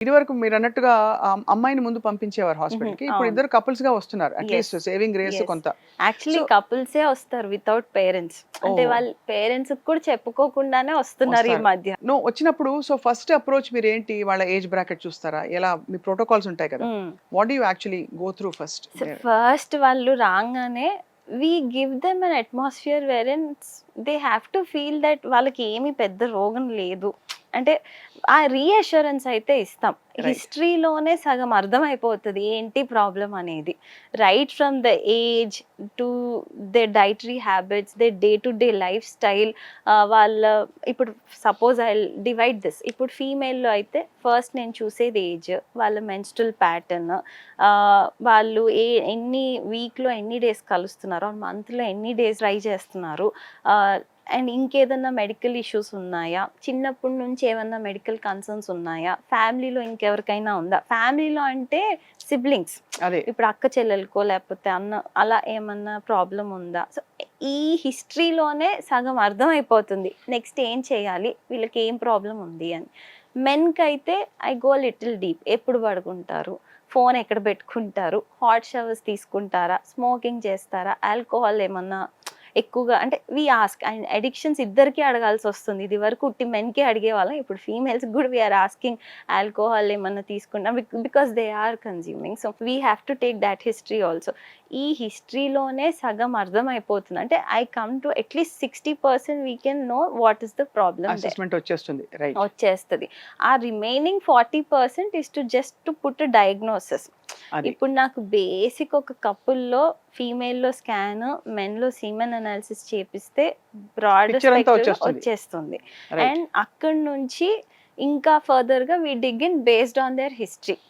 ఇదివరకు మీరన్నట్టుగా అమ్మాయిని ముందు పంపించేవారు హుహు. హాస్పిటల్‌కి. ఇప్పుడు అవును. ఇద్దరు కపుల్స్‌గా వస్తున్నారు. Yes. At least saving grace yes. కొంత. సో యాక్చువల్లీ కపుల్సే వస్తారు వితౌట్ పేరెంట్స్. అంటే ఓహ్! వాళ్ళ పేరెంట్స్‌కి కూడా చెప్పుకోకుండానే వస్తున్నారు ఈ వస్తారు. మధ్య. వచ్చినప్పుడు ఫస్ట్ అప్రోచ్ మీరేంటి? వాళ్ళ ఏజ్ బ్రాకెట్ చూస్తారా? ఎలా మీ ప్రోటోకాల్స్ ఉంటాయి కదా! Hmm. What do you actually go through first so there? First వాళ్ళు రాంగానే we give them an atmosphere wherein they have to feel that వాళ్ళకి ఏమి పెద్ద రోగం లేదు. అంటే ఆ రీఅష్యూరెన్స్ అయితే ఇస్తాం. రైట్. హిస్టరీలోనే సగం అర్థమైపోతది ఏంటి ప్రాబ్లమ్ అనేది. Right from the age to they dietary habits, they day to day life style. వాళ్ళ ఇప్పుడు సపోజ్ ఐ డివైడ్ దిస్. ఇప్పుడు ఫీమేల్‌లో అయితే ఫస్ట్ నేను చూసేది ఏజ్, వాళ్ళ మెన్స్ట్రుయల్ ప్యాటర్న్, వాళ్ళు ఎన్ని వీక్‌లో ఎన్ని డేస్ కలుస్తున్నారు, మంత్‌లో ఎన్ని డేస్ ట్రై చేస్తున్నారు. అండ్ ఇంకేదన్నా మెడికల్ ఇష్యూస్ ఉన్నాయా? చిన్నప్పటి నుంచి ఏమన్నా మెడికల్ కన్సర్న్స్ ఉన్నాయా? ఫ్యామిలీలో ఇంకెవరికైనా ఉందా? ఫ్యామిలీలో అంటే సిబ్లింగ్స్. అదే. ఇప్పుడు అక్క చెల్లెలకో లేకపోతే అన్న అలా ఏమన్నా ప్రాబ్లమ్ ఉందా? సో ఈ హిస్టరీలోనే సగం అర్థమైపోతుంది. నెక్స్ట్ ఏం చేయాలి? వీళ్ళకి ఏం ప్రాబ్లమ్ ఉంది అని. మెన్‌కైతే ఐ గో లిటిల్ డీప్. ఎప్పుడు పడుకుంటారు? ఫోన్ ఎక్కడ పెట్టుకుంటారు? హాట్ షవర్స్ తీసుకుంటారా? స్మోకింగ్ చేస్తారా? ఆల్కహాల్ ఏమన్నా ఎక్కువగా అంటే వి ఆస్క్. అండ్ అడిక్షన్స్ ఇద్దరికీ అడగాల్సొస్తుంది. ఇదివరకు ఉట్టి మెన్‌కే అడిగేవాళ్ళం. ఇప్పుడు ఫీమేల్స్‌కి గూడా వి ఆర్ ఆస్కింగ్ ఆల్కహాల్ ఏమన్నా తీసుకున్నా because they are consuming. So we have to take that history also. ఈ హిస్టరీలోనే సగం అర్థమైపోతుంది. అంటే I come to at least 60% we can know what is the problem there. Assessment వచ్చేస్తుంది. రైట్. వచ్చేస్తది. ఆ remaining 40% is to just to put a diagnosis. అది. ఇప్పుడు నాకు బేసిక్ ఒక కపుల్‌లో ఫీమేల్‌లో స్కాన్, మెన్‌లో సీమెన్ అనాలిసిస్ చేపిస్తే బ్రాడ్ పిక్చర్ అంతా స్పెక్ట్రమ్‌లో వచ్చేస్తుంది. వచ్చేస్తుంది. రైట్. అండ్ అక్కడి నుంచి ఇంకా ఫర్దర్‌గా we dig in based on their history.